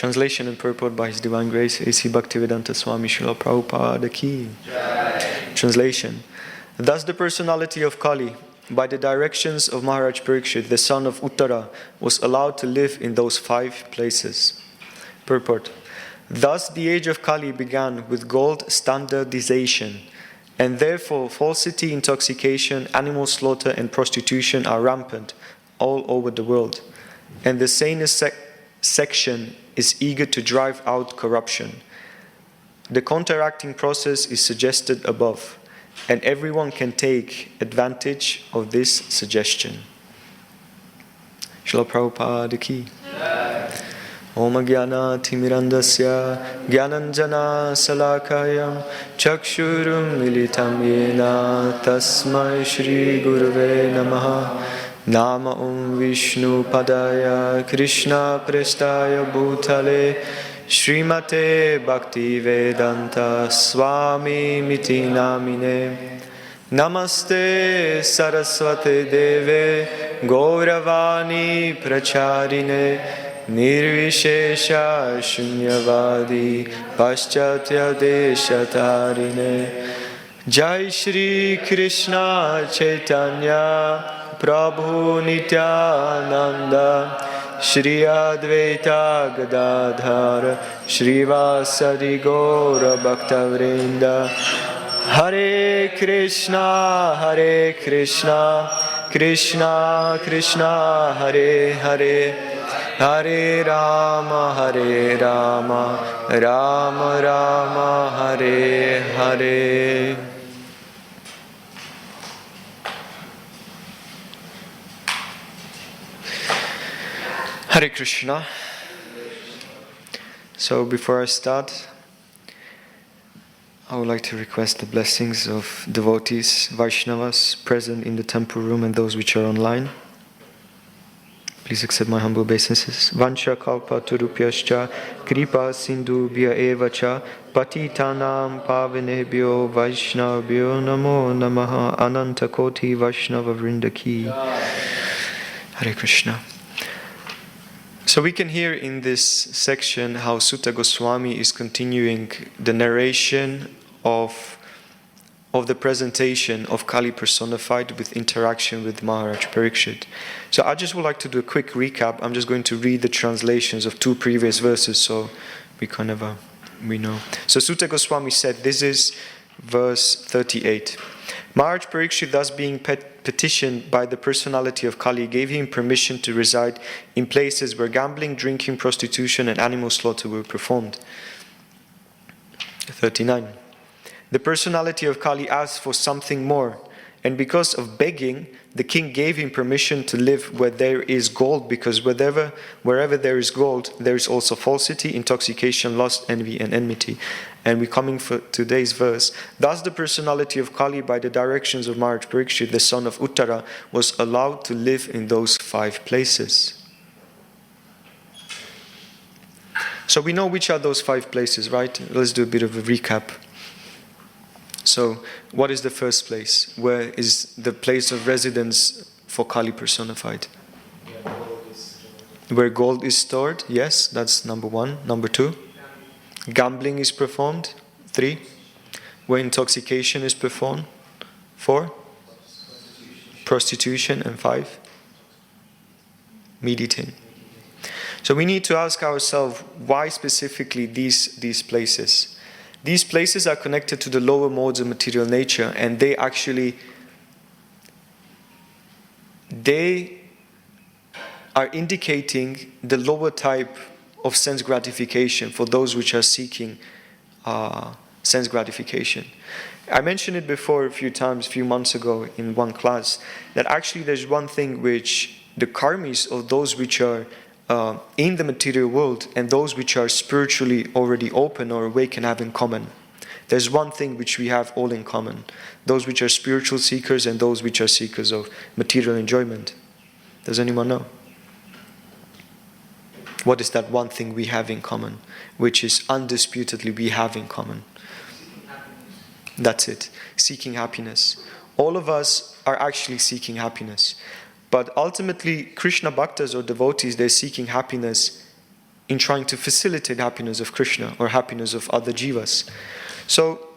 Translation and purport by His Divine Grace A.C. Bhaktivedanta Swami Srila Prabhupada Ki. Translation. Thus the personality of Kali, by the directions of Maharaj Parikshit, the son of Uttara, was allowed to live in those 5 places. Purport. Thus the age of Kali began with gold standardization, and therefore falsity, intoxication, animal slaughter and prostitution are rampant all over the world. And the sanest section is eager to drive out corruption. The counteracting process is suggested above, and everyone can take advantage of this suggestion. Srila Prabhupada Ki. Om Jnana Timirandasya Jnananjana Salakayam Chakshurum Militam Yena Tasmai Shri Gurave Namaha. Nama Om Vishnu Padaya Krishna Prestaya Bhutale Srimate Bhakti Vedanta Swami Miti Namine. Namaste Saraswate Deve Gauravani Pracharine Nirvishesha Shunyavadi Paschatya Deshatarine. Jai Shri Krishna Chaitanya Prabhu Nityananda Shri Advaita Gadadhar Shrivasadi Gaura Bhaktavrinda. Hare Krishna, Krishna Krishna, Hare Hare, Hare Rama, Rama Rama, Hare Hare. Hare Krishna. So before I start, I would like to request the blessings of devotees, Vaishnavas present in the temple room and those which are online. Please accept my humble obeisances. Vancha kalpa turupyascha kripa sindhubhya evacha patitanam pavanebhyo vaishnavabhyo namo namaha ananta koti vaishnava vrinda ki. Hare Krishna. So we can hear in this section how Sutta Goswami is continuing the narration of the presentation of Kali personified with interaction with Maharaj Parikshit. So I just would like to do a quick recap. I'm just going to read the translations of 2 previous verses so we know. So Sutta Goswami said, this is verse 38. Maharaj Parikshit, thus being petitioned by the personality of Kali, gave him permission to reside in places where gambling, drinking, prostitution and animal slaughter were performed. 39. The personality of Kali asked for something more, and because of begging, the king gave him permission to live where there is gold, because wherever there is gold, there is also falsity, intoxication, lust, envy, and enmity. And we're coming for today's verse. Thus the personality of Kali, by the directions of Maharaj Parikshit, the son of Uttara, was allowed to live in those 5 places. So we know which are those 5 places, right? Let's do a bit of a recap. So, what is the first place? Where is the place of residence for Kali personified? Where gold is stored? Yes, that's number 1. Number 2? Gambling is performed. 3? Where intoxication is performed. 4? Prostitution. And 5? Meat eating. So we need to ask ourselves, why specifically these places? These places are connected to the lower modes of material nature, and they are indicating the lower type of sense gratification for those which are seeking sense gratification. I mentioned it before a few months ago in one class, that actually there's one thing which the karmis of those which are in the material world and those which are spiritually already open or awake can have in common. There's one thing which we have all in common. Those which are spiritual seekers and those which are seekers of material enjoyment. Does anyone know? What is that one thing we have in common? Which is undisputedly we have in common. That's it. Seeking happiness. All of us are actually seeking happiness. But ultimately, Krishna Bhaktas or devotees, they're seeking happiness in trying to facilitate happiness of Krishna or happiness of other jivas. So,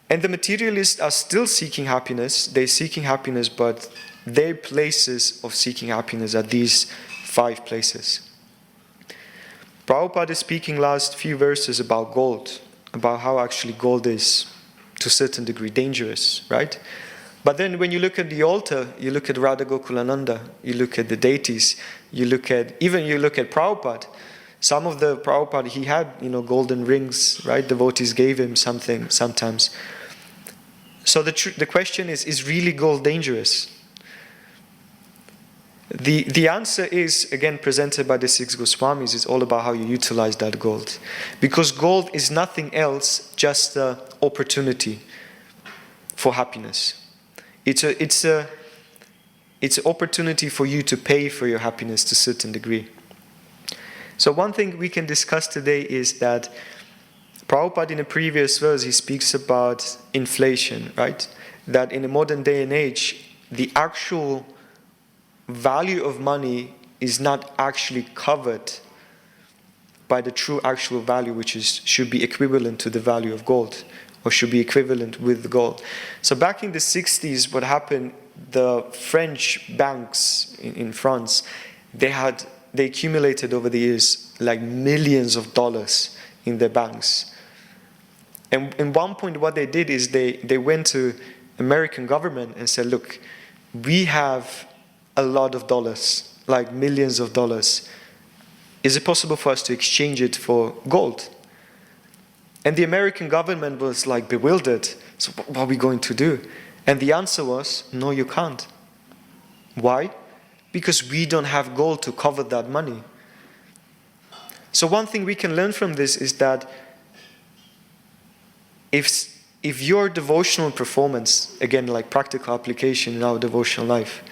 and the materialists are still seeking happiness. They're seeking happiness, but their places of seeking happiness are these 5 places. Prabhupada is speaking last few verses about gold, about how actually gold is, to a certain degree, dangerous, right? But then when you look at the altar, you look at Radha Gokulananda, you look at the deities, you look at Prabhupada. Some of the Prabhupada, he had, golden rings, right? Devotees gave him something sometimes. So the question is really gold dangerous? The answer is, again, presented by the 6 Goswamis, is all about how you utilize that gold. Because gold is nothing else, just an opportunity for happiness. It's an opportunity for you to pay for your happiness to a certain degree. So one thing we can discuss today is that Prabhupada in a previous verse, he speaks about inflation, right? That in a modern day and age, the actual value of money is not actually covered by the true actual value, which should be equivalent to the value of gold, or should be equivalent with gold. So back in the 60s, what happened, the French banks in France, they accumulated over the years like millions of dollars in their banks. And in one point what they did is they went to American government and said, look, we have a lot of dollars, like millions of dollars. Is it possible for us to exchange it for gold? And the American government was like bewildered. So what are we going to do? And the answer was, no, you can't. Why? Because we don't have gold to cover that money. So one thing we can learn from this is that if your devotional performance, again, like practical application in our devotional life,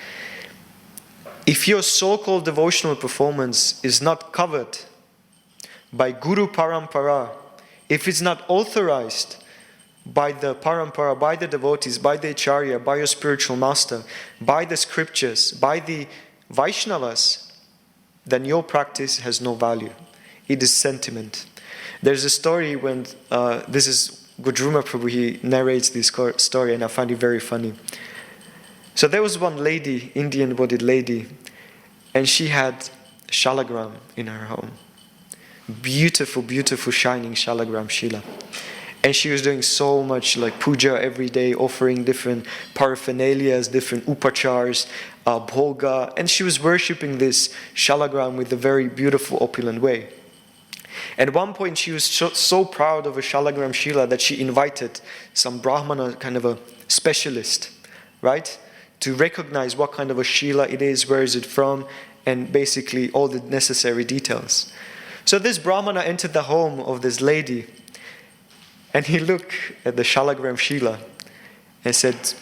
if your so-called devotional performance is not covered by Guru Parampara, if it's not authorized by the Parampara, by the devotees, by the Acharya, by your spiritual master, by the scriptures, by the Vaishnavas, then your practice has no value. It is sentiment. There's a story when, this is Gujruma Prabhu, he narrates this story and I find it very funny. So there was one lady, Indian-bodied lady, and she had shalagram in her home. Beautiful, beautiful, shining shalagram shila. And she was doing so much like puja every day, offering different paraphernalias, different upachars, bhoga, and she was worshipping this shalagram with a very beautiful, opulent way. At one point, she was so proud of a shalagram shila that she invited some brahmana, kind of a specialist, right, to recognize what kind of a shila it is, where is it from, and basically all the necessary details. So this brahmana entered the home of this lady, and he looked at the shalagram shila and said,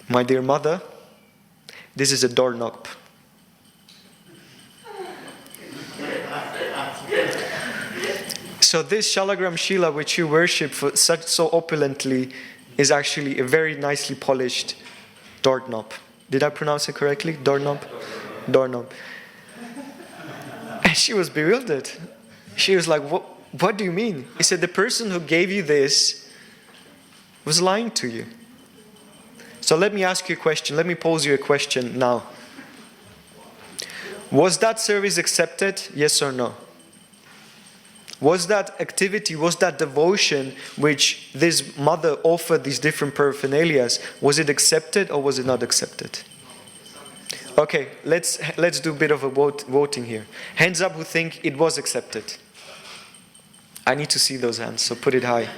"My dear mother, this is a doorknob." So this shalagram shila which you worship so opulently is actually a very nicely polished doorknob. Did I pronounce it correctly? Doorknob? Doorknob. And she was bewildered. She was like, what do you mean? He said, the person who gave you this was lying to you. So let me ask you a question. Let me pose you a question now. Was that service accepted? Yes or no? Was that activity, was that devotion which this mother offered these different paraphernalias, was it accepted or was it not accepted? Okay, let's do a bit of a voting here. Hands up who think it was accepted. I need to see those hands, so put it high.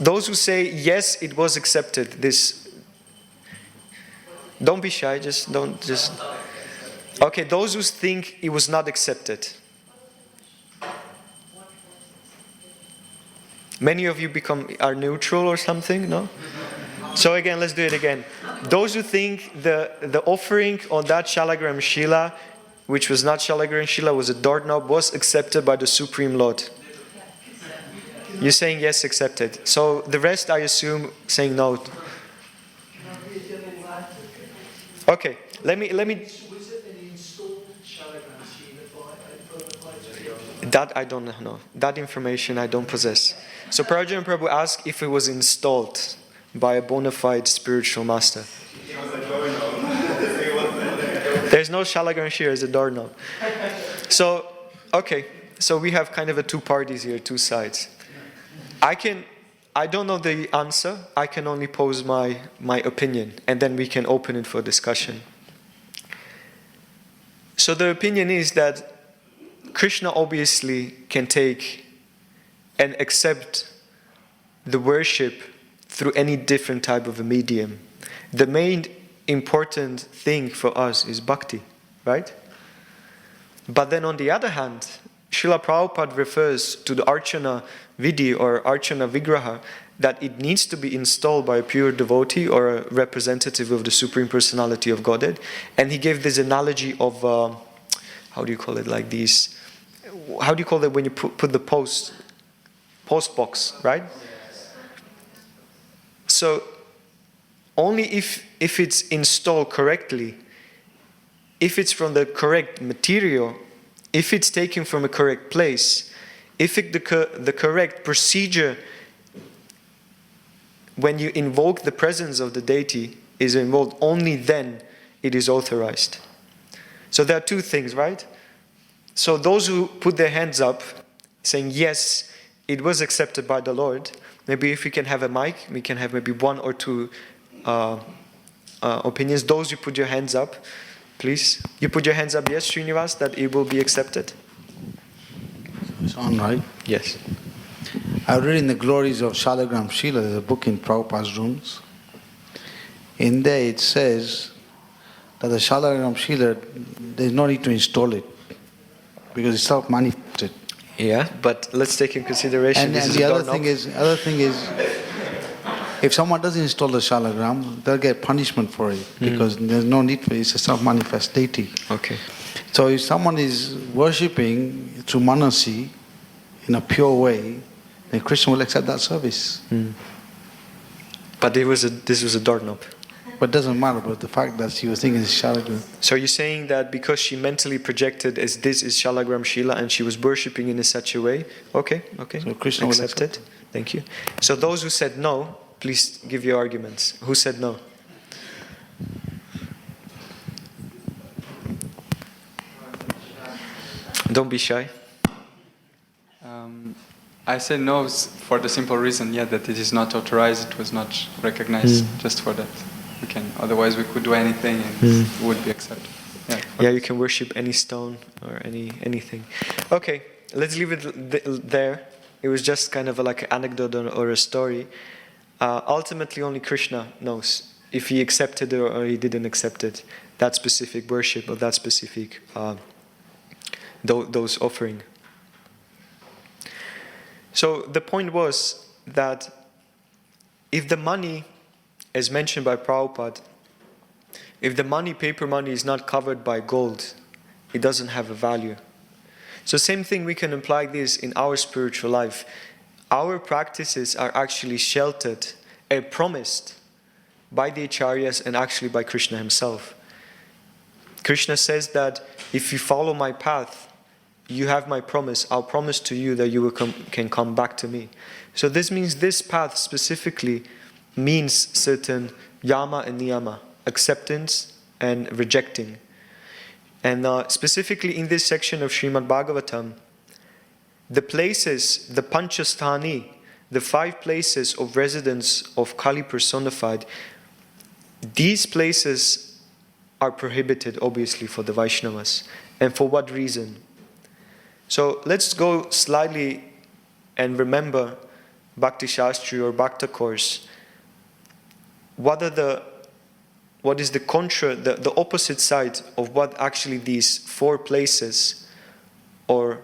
Those who say yes, it was accepted, don't be shy, okay, those who think it was not accepted. Many of you are neutral or something, no? So again, let's do it again. Those who think the offering on that shalagram shila, which was not shalagram shila, was a doorknob, was accepted by the Supreme Lord. You're saying yes, accepted. So the rest, I assume, saying no. Okay, let me. Was it an installed shalagram shila by That I don't know. That information I don't possess. So Prajna Prabhu asked if it was installed by a bona fide spiritual master. There's no Shalagram Shira as a doorknob. So, okay. So we have kind of two parties here, two sides. I don't know the answer. I can only pose my opinion, and then we can open it for discussion. So the opinion is that Krishna obviously can take and accept the worship through any different type of a medium. The main important thing for us is bhakti, right? But then on the other hand, Srila Prabhupada refers to the Archana Vidhi or Archana Vigraha, that it needs to be installed by a pure devotee or a representative of the Supreme Personality of Godhead. And he gave this analogy of, how do you call it, like these, how do you call it when you put the post box, right? So only if it's installed correctly, if it's from the correct material, if it's taken from a correct place, if the correct procedure when you invoke the presence of the deity is involved, only then it is authorized. So there are two things, right? So those who put their hands up saying, yes, it was accepted by the Lord, maybe if we can have a mic, we can have maybe one or two opinions. Those who put your hands up, please. You put your hands up, yes, Srinivas, that it will be accepted? It's on, right? Yes. I read in the Glories of Shalagram Srila, there's a book in Prabhupada's rooms. In there it says that the Shalagram Srila, there's no need to install it because it's self-manifested. Yeah, but let's take in consideration. And the other thing is, if someone doesn't install the Shalagram, they'll get punishment for it because there's no need for it. It's a self-manifest deity. Okay. So if someone is worshipping through Manasi in a pure way, then Krishna will accept that service. But this was a doorknob. But it doesn't matter, but the fact that she was thinking it's Shalagram. So you're saying that because she mentally projected as this is Shalagram Shila and she was worshipping in such a way, okay. So Krishna will accept it. Thank you. So those who said no, please give your arguments. Who said no? Don't be shy. I say no for the simple reason, that it is not authorized, it was not recognized, just for that. Otherwise we could do anything and it would be accepted. Yeah, you can worship any stone or anything. Okay, let's leave it there. It was just kind of like an anecdote or a story. Ultimately, only Krishna knows if he accepted it or he didn't accept it. That specific worship or that specific those offering. So the point was that if the money, as mentioned by Prabhupada, if the paper money is not covered by gold, it doesn't have a value. So same thing we can apply this in our spiritual life. Our practices are actually sheltered and promised by the Acharyas and actually by Krishna himself. Krishna says that if you follow my path, you have my promise. I'll promise to you that you can come back to me. So this means this path specifically means certain yama and niyama, acceptance and rejecting. And specifically in this section of Srimad Bhagavatam, the places, the Panchasthani, the 5 places of residence of Kali personified, these places are prohibited obviously for the Vaishnavas. And for what reason? So let's go slightly and remember Bhakti Shastri or Bhakta course. What is the opposite side of what actually these 4 places or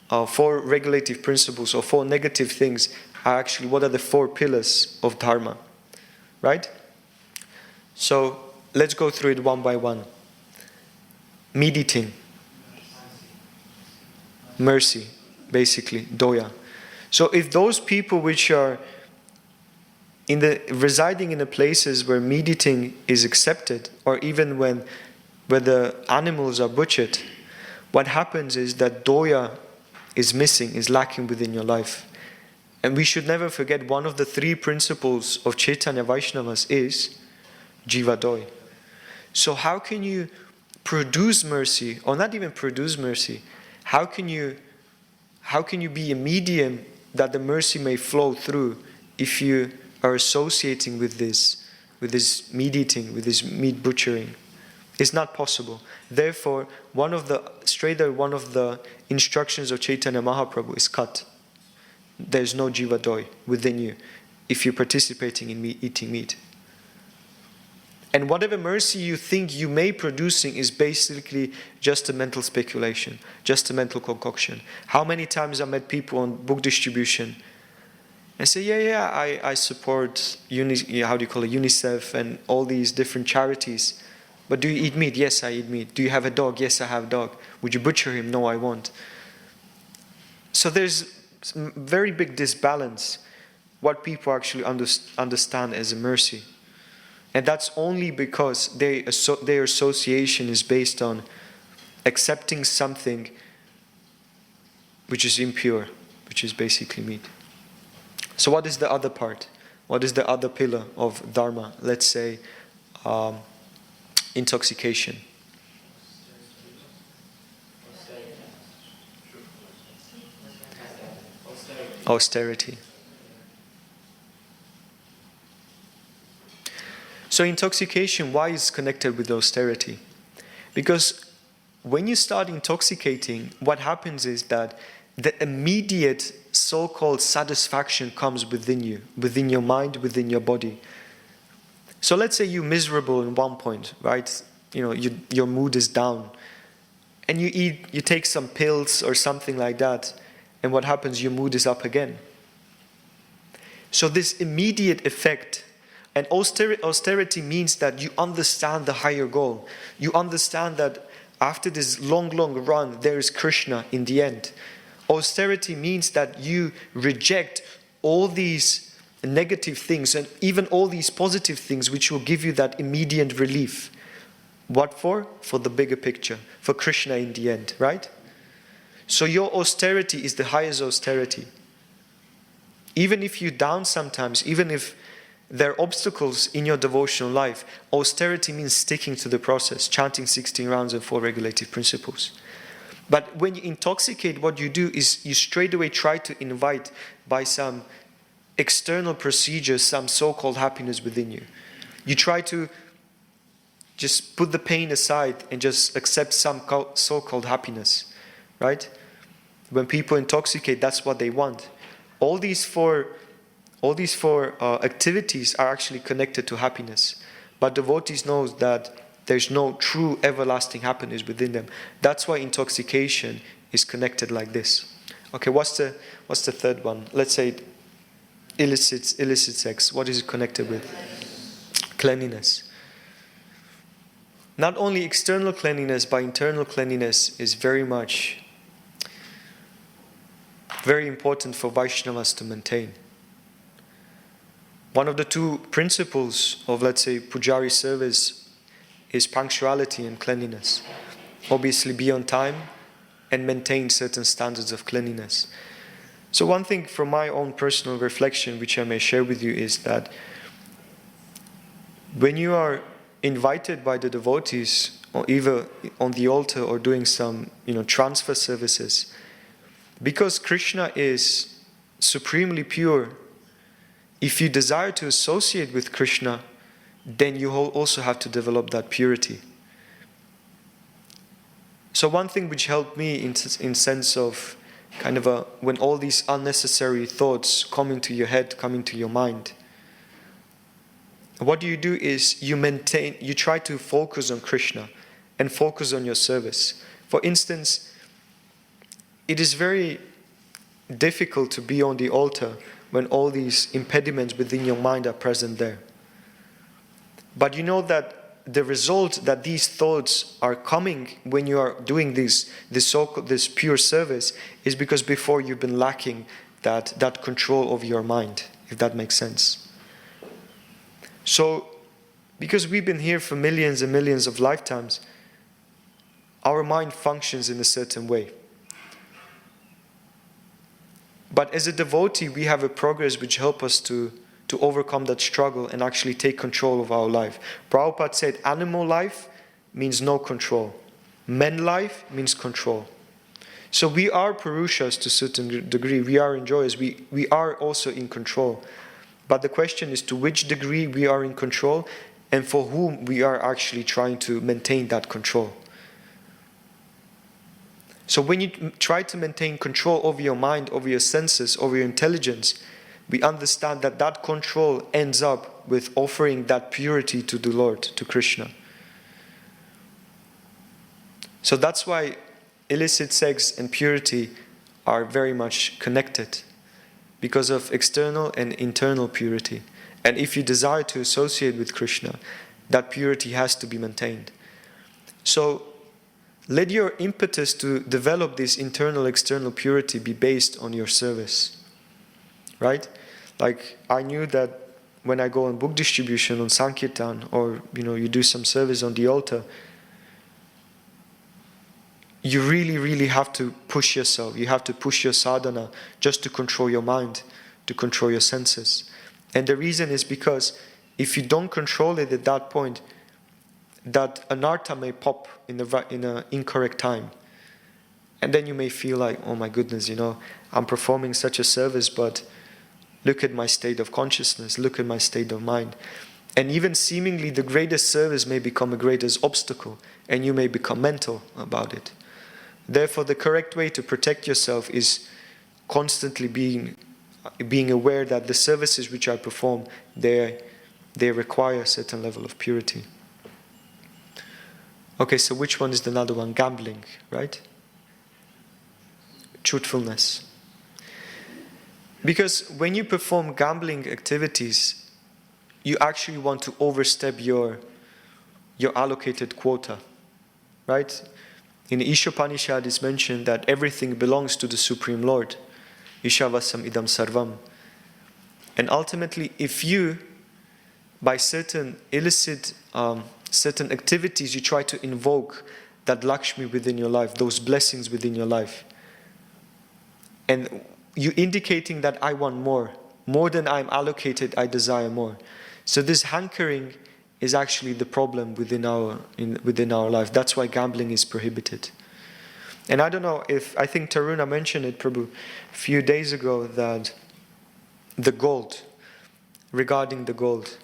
4 regulative principles or 4 negative things are actually, what are the 4 pillars of Dharma, right? So let's go through it one by one. Mediting. Mercy, basically, doya. So if those people which are residing in the places where meat eating is accepted, or even where the animals are butchered, what happens is that doya is missing, is lacking within your life. And we should never forget one of the 3 principles of Chaitanya Vaishnavas is Jiva Doy. So how can you produce mercy, or not even produce mercy, how can you be a medium that the mercy may flow through if you are associating with this meat eating, with this meat butchering? It's not possible. Therefore, one of the instructions of Chaitanya Mahaprabhu is cut. There's no jiva doy within you if you're participating in eating meat. And whatever mercy you think you may producing is basically just a mental speculation, just a mental concoction. How many times I met people on book distribution and say, I support UNICEF and all these different charities. But do you eat meat? Yes, I eat meat. Do you have a dog? Yes, I have a dog. Would you butcher him? No, I won't. So there's very big disbalance what people actually understand as a mercy. And that's only because their association is based on accepting something which is impure, which is basically meat. So what is the other part? What is the other pillar of Dharma? Let's say intoxication. Austerity. So intoxication, why is connected with austerity? Because when you start intoxicating, what happens is that the immediate so-called satisfaction comes within you, within your mind, within your body. So let's say you're miserable in one point, right? Your mood is down, and you take some pills or something like that, and what happens? Your mood is up again. So this immediate effect, and austerity means that you understand the higher goal. You understand that after this long run, there is Krishna in the end. Austerity means that you reject all these negative things and even all these positive things which will give you that immediate relief. What for? For the bigger picture, for Krishna in the end, right? So your austerity is the highest austerity. Even if you're down sometimes, even if there are obstacles in your devotional life, austerity means sticking to the process, chanting 16 rounds and 4 regulative principles. But when you intoxicate, what you do is you straight away try to invite by some external procedures some so-called happiness within you. You try to just put the pain aside and just accept some so-called happiness, right? When people intoxicate, that's what they want. All these four activities are actually connected to happiness. But devotees know that there's no true everlasting happiness within them. That's why intoxication is connected like this. Okay, what's the third one? Let's say illicit sex. What is it connected with? Cleanliness. Not only external cleanliness, but internal cleanliness is very important for Vaishnavas to maintain. One of the 2 principles of, let's say, Pujari service is punctuality and cleanliness. Obviously, be on time and maintain certain standards of cleanliness. So one thing from my own personal reflection, which I may share with you, is that when you are invited by the devotees, or either on the altar or doing some, transfer services, because Krishna is supremely pure, if you desire to associate with Krishna, then you also have to develop that purity. So one thing which helped me in sense of when all these unnecessary thoughts come into your head, come into your mind, what you do is you try to focus on Krishna and focus on your service. For instance, it is very difficult to be on the altar when all these impediments within your mind are present there. But you know that the result that these thoughts are coming when you are doing this pure service is because before you've been lacking that control of your mind, if that makes sense. So, because we've been here for millions and millions of lifetimes, our mind functions in a certain way. But as a devotee, we have a progress which helps us to overcome that struggle and actually take control of our life. Prabhupada said animal life means no control. Man life means control. So we are Purushas to a certain degree. We are enjoyers. We are also in control. But the question is to which degree we are in control and for whom we are actually trying to maintain that control. So when you try to maintain control over your mind, over your senses, over your intelligence, we understand that that control ends up with offering that purity to the Lord, to Krishna. So that's why illicit sex and purity are very much connected, because of external and internal purity. And if you desire to associate with Krishna, that purity has to be maintained. So let your impetus to develop this internal, external purity be based on your service. Right? Like I knew that when I go on book distribution, on Sankirtan, or you do some service on the altar, you really, really have to push yourself. You have to push your sadhana just to control your mind, to control your senses. And the reason is because if you don't control it at that point, that anartha may pop in an incorrect time. And then you may feel like, oh my goodness, I'm performing such a service, but look at my state of consciousness, look at my state of mind. And even seemingly the greatest service may become a greatest obstacle, and you may become mental about it. Therefore, the correct way to protect yourself is constantly being aware that the services which I perform, they require a certain level of purity. Okay, so which one is another one? Gambling, right? Truthfulness. Because when you perform gambling activities, you actually want to overstep your allocated quota, right? In the Ishopanishad it's mentioned that everything belongs to the Supreme Lord. Ishavasam idam sarvam. And ultimately, if you, by certain illicit, certain activities, you try to invoke that Lakshmi within your life, those blessings within your life, and you indicating that I want more than I'm allocated, I desire more. So this hankering is actually the problem within our life. That's why gambling is prohibited. And I don't know I think Taruna mentioned it probably a few days ago, that regarding the gold.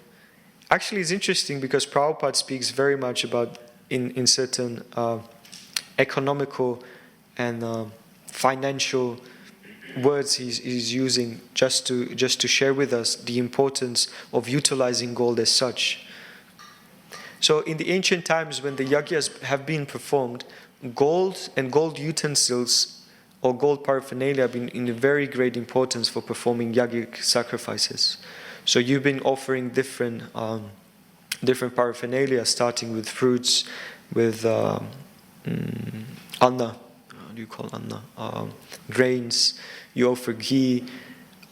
Actually, it's interesting because Prabhupada speaks very much about in certain economical and financial words he's using just to share with us the importance of utilizing gold as such. So in the ancient times when the yagyas have been performed, gold and gold utensils or gold paraphernalia have been in very great importance for performing yagic sacrifices. So you've been offering different paraphernalia, starting with fruits, with anna, what do you call anna? Grains. You offer ghee,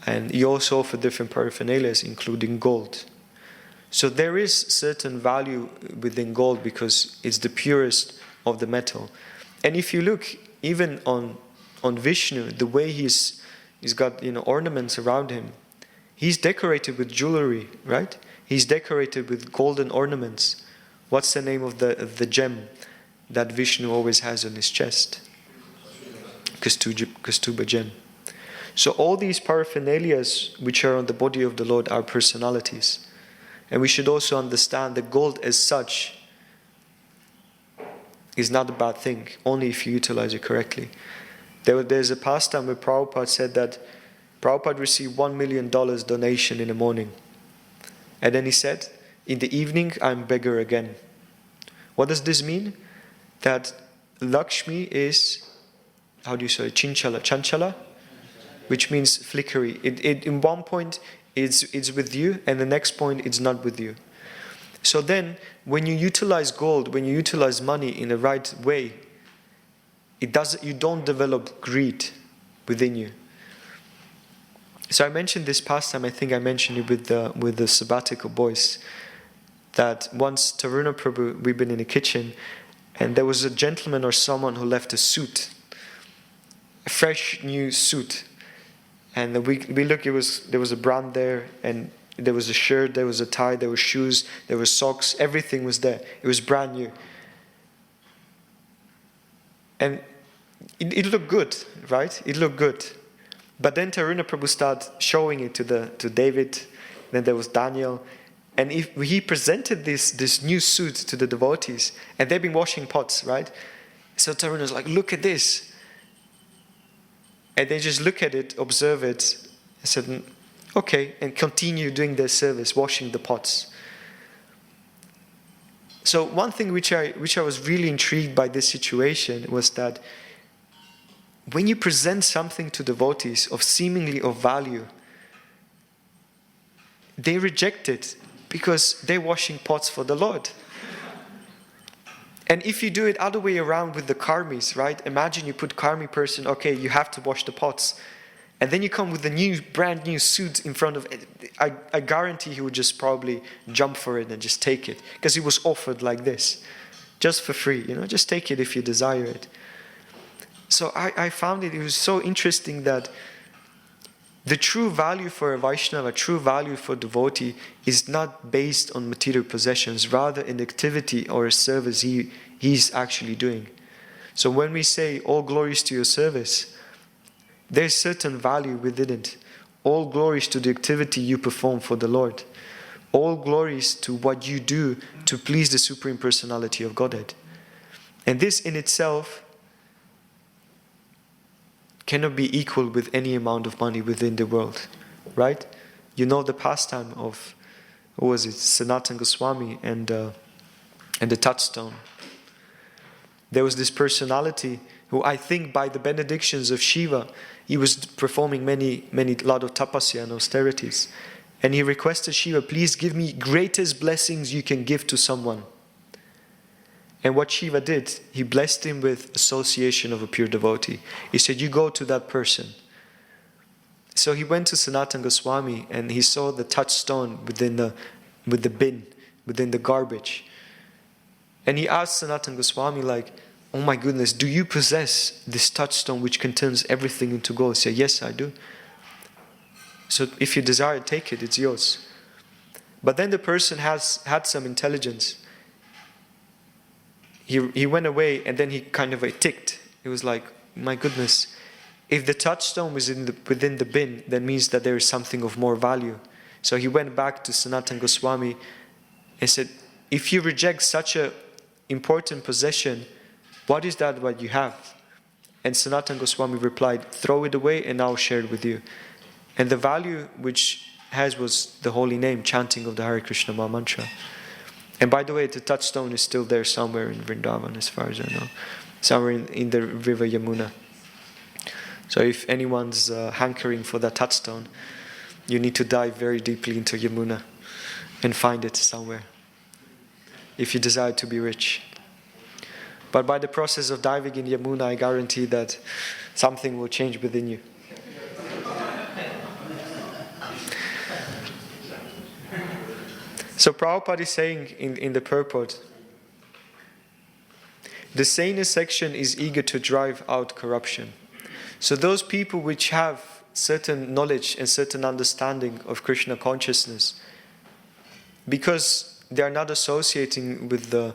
and you also offer different paraphernalia, including gold. So there is certain value within gold because it's the purest of the metal. And if you look even on Vishnu, the way he's got ornaments around him, he's decorated with jewelry, right? He's decorated with golden ornaments. What's the name of the gem that Vishnu always has on his chest? Kaustubha gem. So all these paraphernalias which are on the body of the Lord are personalities. And we should also understand that gold as such is not a bad thing, only if you utilize it correctly. There's a pastime where Prabhupada said that Prabhupada received $1 million donation in the morning. And then he said, in the evening, I'm beggar again. What does this mean? That Lakshmi is, how do you say, chanchala, which means flickery. It in one point it's with you, and the next point it's not with you. So then, when you utilize gold, when you utilize money in the right way, you don't develop greed within you. So I mentioned this past time, I think I mentioned it with the sabbatical boys, that once Taruna Prabhu, we've been in the kitchen, And there was a gentleman or someone who left a suit, a fresh new suit. And we look, there was a brand there, and there was a shirt, there was a tie, there were shoes, there were socks, everything was there. It was brand new. And it looked good, right? It looked good. But then Taruna Prabhu started showing it to David, then there was Daniel, and if he presented this new suit to the devotees, and they've been washing pots, right? So Taruna's like, look at this. And they just look at it, observe it, and said, okay, and continue doing their service, washing the pots. So one thing which I was really intrigued by this situation was that when you present something to devotees of seemingly of value, they reject it because they're washing pots for the Lord. And if you do it other way around with the karmis, right? Imagine you put karmi person, okay, you have to wash the pots. And then you come with a brand new suit in front of it. I guarantee he would just probably jump for it and just take it. Because it was offered like this. Just for free, just take it if you desire it. So I found it was so interesting that the true value for a Vaishnava, true value for a devotee is not based on material possessions, rather in the activity or a service he's actually doing. So when we say, all glories to your service, there's certain value within it. All glories to the activity you perform for the Lord. All glories to what you do to please the Supreme Personality of Godhead. And this in itself cannot be equal with any amount of money within the world, right? You know the pastime of, what was it, Sanatana Goswami and the touchstone. There was this personality who I think by the benedictions of Shiva, he was performing lot of tapasya and austerities. And he requested Shiva, please give me greatest blessings you can give to someone. And what Shiva did, he blessed him with association of a pure devotee. He said, you go to that person. So he went to Sanatana Goswami and he saw the touchstone with the bin, within the garbage. And he asked Sanatana Goswami like, oh my goodness, do you possess this touchstone which contains everything into gold? He said, yes, I do. So if you desire, take it, it's yours. But then the person had some intelligence. He went away and then he kind of ticked. It was like, my goodness, if the touchstone was within the bin, that means that there is something of more value. So he went back to Sanatana Goswami and said, if you reject such an important possession, what is that what you have? And Sanatana Goswami replied, throw it away and I'll share it with you. And the value which was the holy name, chanting of the Hare Krishna Maha Mantra. And by the way, the touchstone is still there somewhere in Vrindavan, as far as I know. Somewhere in the river Yamuna. So if anyone's hankering for that touchstone, you need to dive very deeply into Yamuna and find it somewhere, if you desire to be rich. But by the process of diving in Yamuna, I guarantee that something will change within you. So Prabhupada is saying in the purport, the Sena section is eager to drive out corruption. So those people which have certain knowledge and certain understanding of Krishna consciousness, because they are not associating with the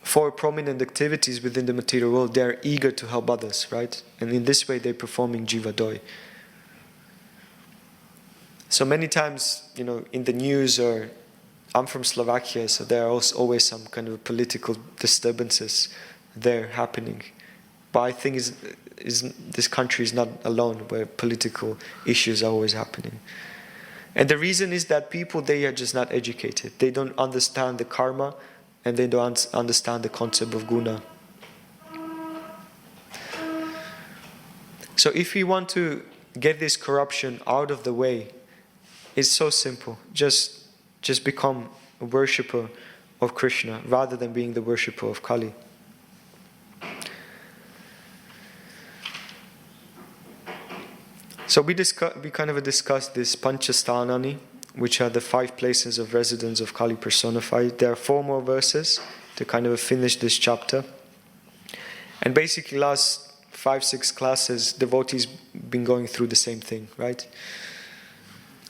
four prominent activities within the material world, they are eager to help others, right? And in this way they're performing Jiva Doi. So many times, in the news, or I'm from Slovakia, so there are also always some kind of political disturbances there happening. But I think this country is not alone where political issues are always happening. And the reason is that people, they are just not educated. They don't understand the karma and they don't understand the concept of guna. So if we want to get this corruption out of the way, it's so simple. Just become a worshipper of Krishna rather than being the worshipper of Kali. So we kind of discussed this Panchasthanani, which are the 5 places of residence of Kali personified. There are 4 more verses. to kind of finish this chapter. And basically last 5-6 classes, devotees been going through the same thing, right?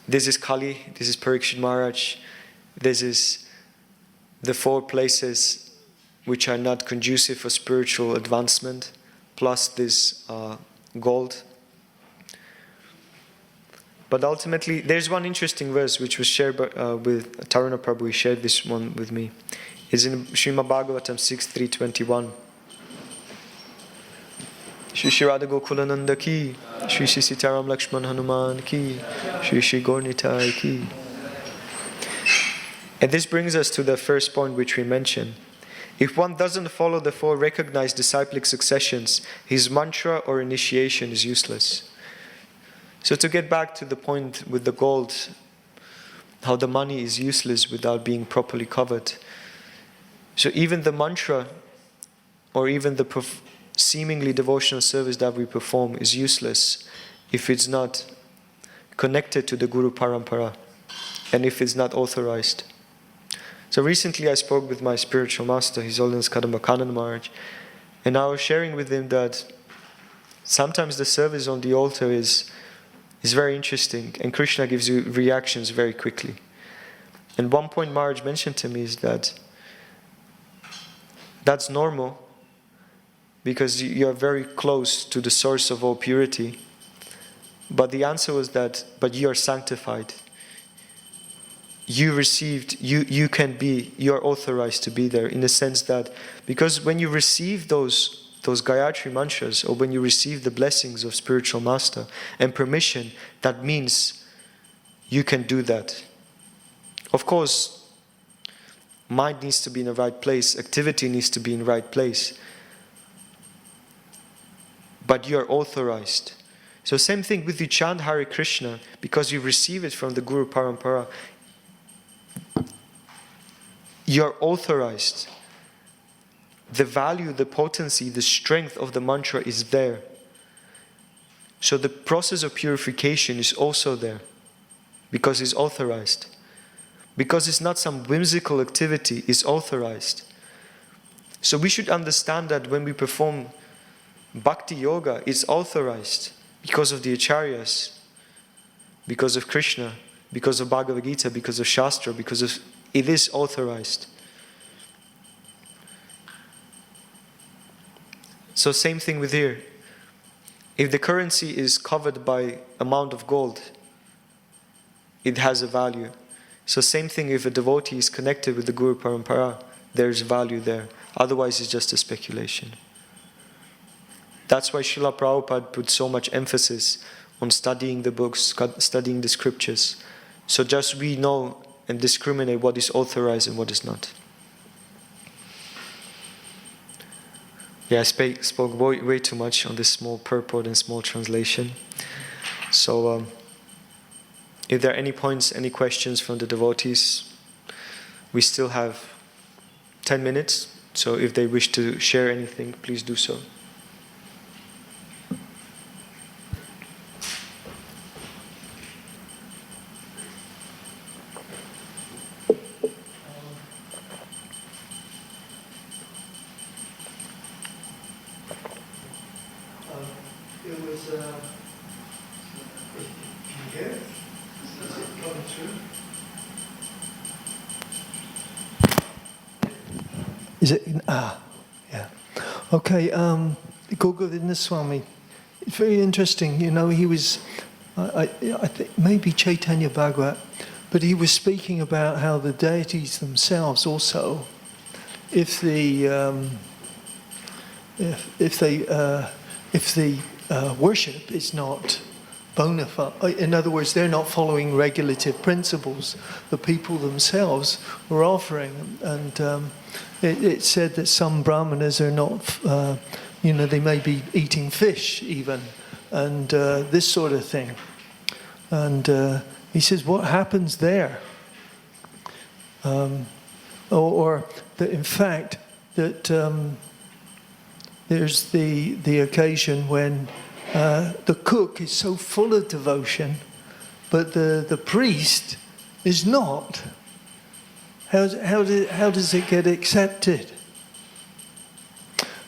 This is Kali, this is Parikshit Maharaj, this is the 4 places which are not conducive for spiritual advancement, plus this gold. But ultimately, there's one interesting verse which was shared with Taruna Prabhu. He shared this one with me. It's in Srimad Bhagavatam 6.3.21. Shri Shri Radha Gokulananda ki, Shri Shri Sitaram Lakshman Hanuman ki, Shri Shri Gaurnitai ki. And this brings us to the first point which we mentioned. If one doesn't follow the 4 recognized disciplic successions, his mantra or initiation is useless. So to get back to the point with the gold, how the money is useless without being properly covered. So even the mantra or even the seemingly devotional service that we perform is useless if it's not connected to the Guru Parampara and if it's not authorized. So recently I spoke with my spiritual master, His Holiness Kadamba Maharaj, and I was sharing with him that sometimes the service on the altar is very interesting, and Krishna gives you reactions very quickly. And one point Maharaj mentioned to me is that that's normal because you are very close to the source of all purity. But the answer was that, but you are sanctified. You received, you are authorized to be there, in the sense that, because when you receive those Gayatri mantras, or when you receive the blessings of spiritual master and permission, that means you can do that. Of course, mind needs to be in the right place, activity needs to be in the right place, but you are authorized. So same thing with you chant Hare Krishna, because you receive it from the Guru Parampara, you are authorized. The value, the potency, the strength of the mantra is there. So the process of purification is also there, because it's authorized. Because it's not some whimsical activity, it's authorized. So we should understand that when we perform bhakti yoga, it's authorized because of the acharyas, because of Krishna, because of Bhagavad Gita, because of Shastra, it is authorized. So same thing with here. If the currency is covered by amount of gold, it has a value. So same thing if a devotee is connected with the Guru Parampara, there's value there. Otherwise it's just a speculation. That's why Srila Prabhupada put so much emphasis on studying the books, studying the scriptures. So just we know and discriminate what is authorized and what is not. Yeah, I spoke way too much on this small purport and small translation. So, if there are any points, any questions from the devotees, we still have 10 minutes. So if they wish to share anything, please do so. Is it? Yeah. Okay. Gogovinda Swami. It's very interesting. You know, he was, I think maybe Chaitanya Bhagavat, but he was speaking about how the deities themselves also, if the worship is not bona fide, in other words, they're not following regulative principles, the people themselves were offering, and it said that some brahmanas are not, they may be eating fish even, and this sort of thing. And he says, what happens there? Or that in fact, that there's the occasion when the cook is so full of devotion, but the priest is not. How does it get accepted?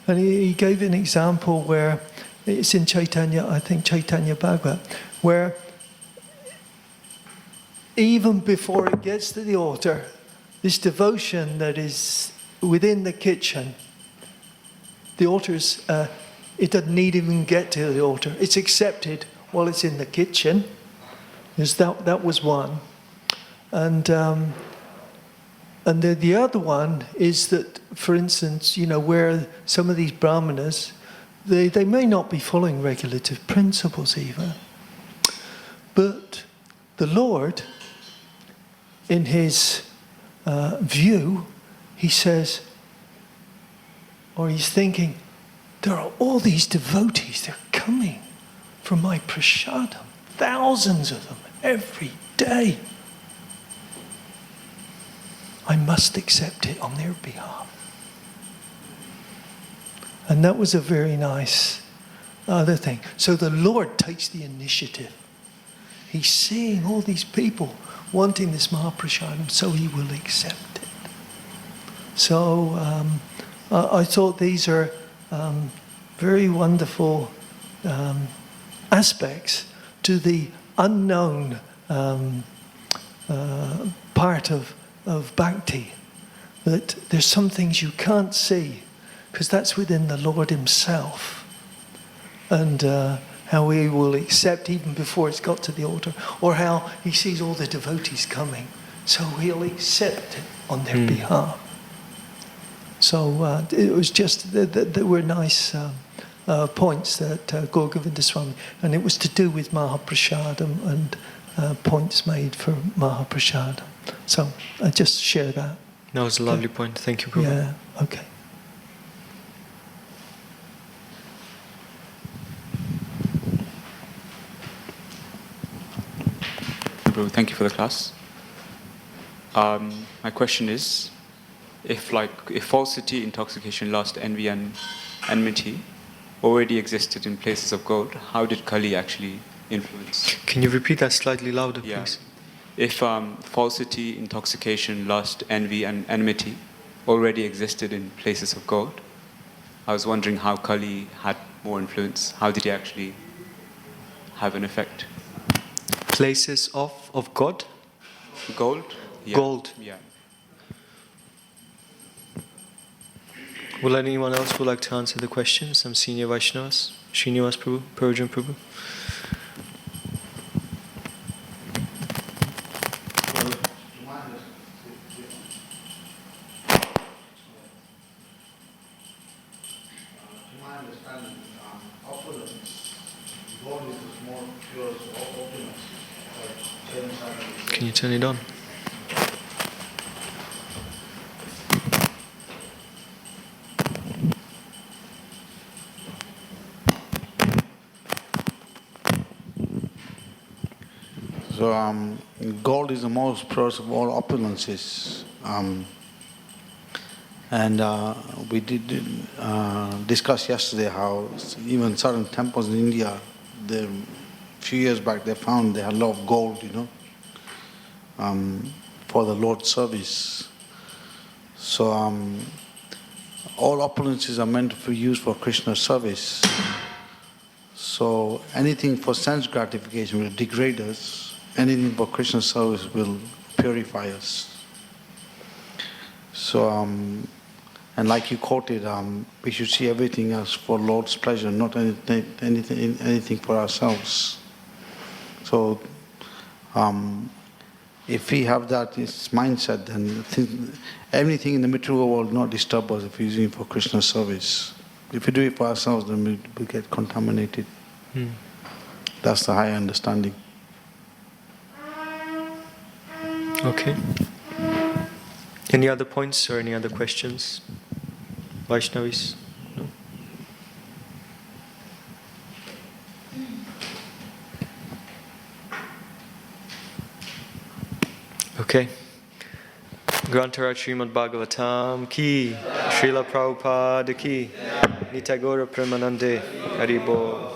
And he gave an example where it's in Chaitanya, I think Chaitanya Bhagavat, where even before it gets to the altar, this devotion that is within the kitchen, the altar's, it doesn't need even get to the altar. It's accepted while it's in the kitchen. That was one. And the other one is that, for instance, where some of these brahmanas, they may not be following regulative principles even. But the Lord, in his view, he says, or he's thinking, there are all these devotees, they're coming from my prasadam, thousands of them every day. I must accept it on their behalf. And that was a very nice other thing. So the Lord takes the initiative. He's seeing all these people wanting this Mahaprasadam, so he will accept it. So I thought these are very wonderful aspects to the unknown part of bhakti, that there's some things you can't see because that's within the Lord himself, and how he will accept even before it's got to the altar, or how he sees all the devotees coming, so he'll accept it on their behalf. So it was just, there were nice points that Gauragovinda Swami, and it was to do with Mahaprasadam and points made for Mahaprasadam. So I just share that. That was a lovely point. Thank you, Prabhu. Yeah, okay. Prabhu, thank you for the class. My question is, if falsity, intoxication, lust, envy, and enmity already existed in places of gold, how did Kali actually influence? Can you repeat that slightly louder, Yeah. please? If falsity, intoxication, lust, envy, and enmity already existed in places of gold, I was wondering how Kali had more influence. How did he actually have an effect? Places of God? Gold? Yeah. Gold. Yeah. Will anyone else would like to answer the question? Some senior Vaishnavas? Srinivas Prabhu? Parajan Prabhu? Can you turn it on? So gold is the most purest of all opulences. We did discuss yesterday how even certain temples in India, a few years back they found they had a lot of gold, for the Lord's service. So all opulences are meant to be used for Krishna's service. So anything for sense gratification will degrade us. Anything for Krishna's service will purify us. So, and like you quoted, we should see everything as for Lord's pleasure, not anything for ourselves. So, if we have that mindset, then everything in the material world will not disturb us if we're using it for Krishna's service. If we do it for ourselves, then we get contaminated. That's the higher understanding. Okay. Any other points or any other questions? Vaishnavis? No? Okay. Grantara Srimad Bhagavatam ki, Srila Prabhupada ki, Nitagora Premanande, Haribo.